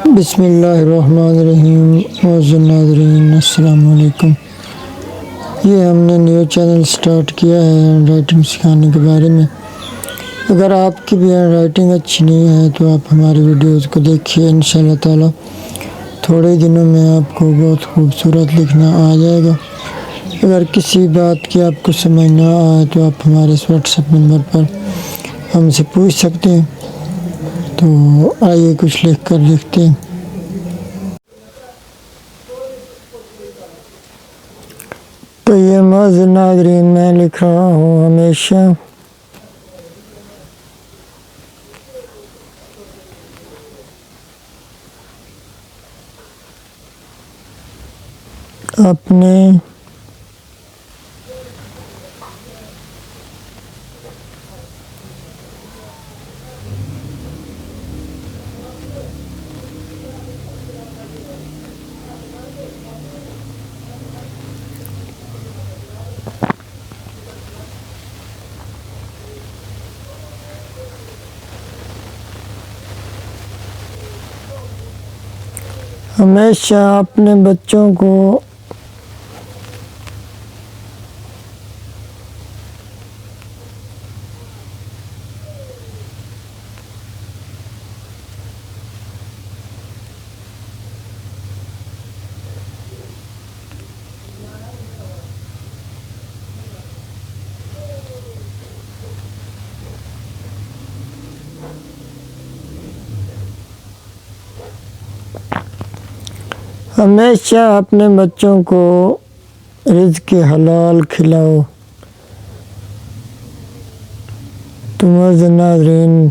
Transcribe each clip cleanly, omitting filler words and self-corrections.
بسم اللہ الرحمن الرحیم معزز ناظرین السلام علیکم۔ یہ ہم نے نیو چینل سٹارٹ کیا ہے ہینڈ رائٹنگ سکھانے کے بارے میں۔ اگر آپ کی بھی ہینڈ رائٹنگ اچھی نہیں ہے تو آپ ہماری ویڈیوز کو دیکھیے، انشاءاللہ تعالی تھوڑے دنوں میں آپ کو بہت خوبصورت لکھنا آ جائے گا۔ اگر کسی بات کی آپ کو سمجھ نہ آئے تو آپ ہمارے اس واٹس ایپ نمبر پر ہم سے پوچھ سکتے ہیں۔ تو آئیے کچھ لکھ کر دیکھتے ہیں۔ تو یہ معزز ناظرین میں لکھ رہا ہوں ہمیشہ اپنے ہمیشہ اپنے بچوں کو اپنے بچوں کو رزق حلال کھلاؤ۔ تو معزز ناظرین،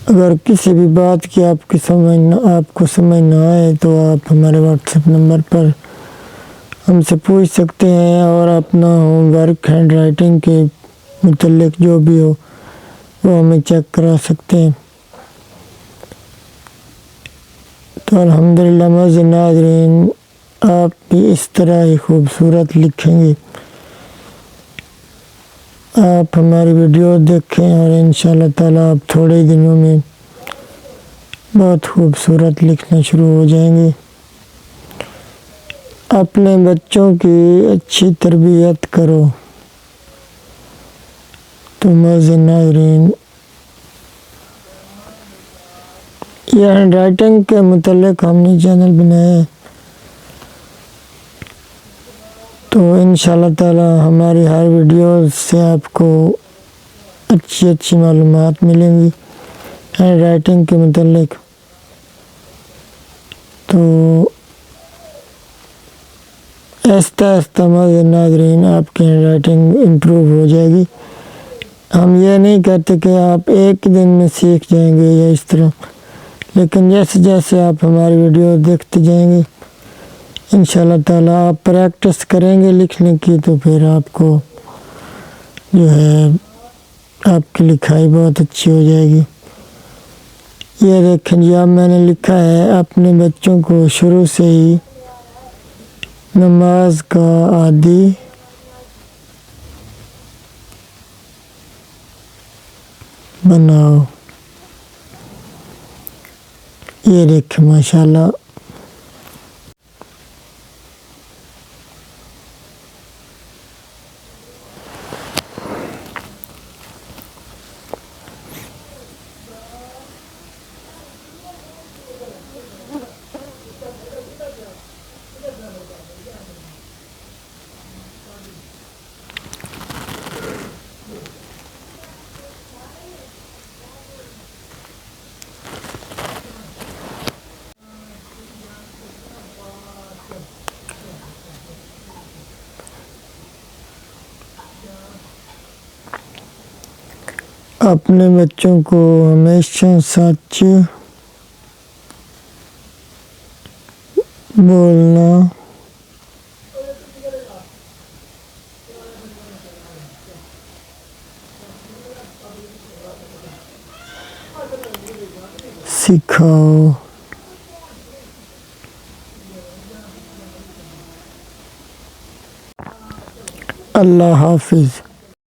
اگر کسی بھی بات کی آپ کو سمجھ نہ آئے تو آپ ہمارے واٹس ایپ نمبر پر ہم سے پوچھ سکتے ہیں، اور اپنا ہوم ورک ہینڈ رائٹنگ کے متعلق جو بھی ہو وہ ہمیں چیک کرا سکتے ہیں۔ تو الحمدللہ معزز ناظرین، آپ بھی اس طرح ہی خوبصورت لکھیں گے۔ آپ ہماری ویڈیو دیکھیں اور انشاءاللہ تعالیٰ آپ تھوڑے دنوں میں بہت خوبصورت لکھنا شروع ہو جائیں گے۔ اپنے بچوں کی اچھی تربیت کرو۔ تو معزز ناظرین، یہ ہینڈ رائٹنگ کے متعلق ہم نے چینل بنایا ہے، تو انشاءاللہ تعالی ہماری ہر ویڈیو سے آپ کو اچھی معلومات ملیں گی ہینڈ رائٹنگ کے متعلق۔ تو آہستہ آہستہ معزز ناظرین آپ کی ہینڈ رائٹنگ امپروو ہو جائے گی۔ ہم یہ نہیں کہتے کہ آپ ایک دن میں سیکھ جائیں گے یا اس طرح، لیکن جیسے جیسے آپ ہماری ویڈیو دیکھتے جائیں گے انشاءاللہ تعالیٰ آپ پریکٹس کریں گے لکھنے کی، تو پھر آپ کو جو ہے آپ کی لکھائی بہت اچھی ہو جائے گی۔ یہ دیکھیں جی، اب میں نے لکھا ہے اپنے بچوں کو شروع سے ہی نماز کا عادی بناؤ۔ یہ دیکھیں ماشاءاللہ، اپنے بچوں کو ہمیشہ سچ بولنا سکھاؤ۔ اللہ حافظ۔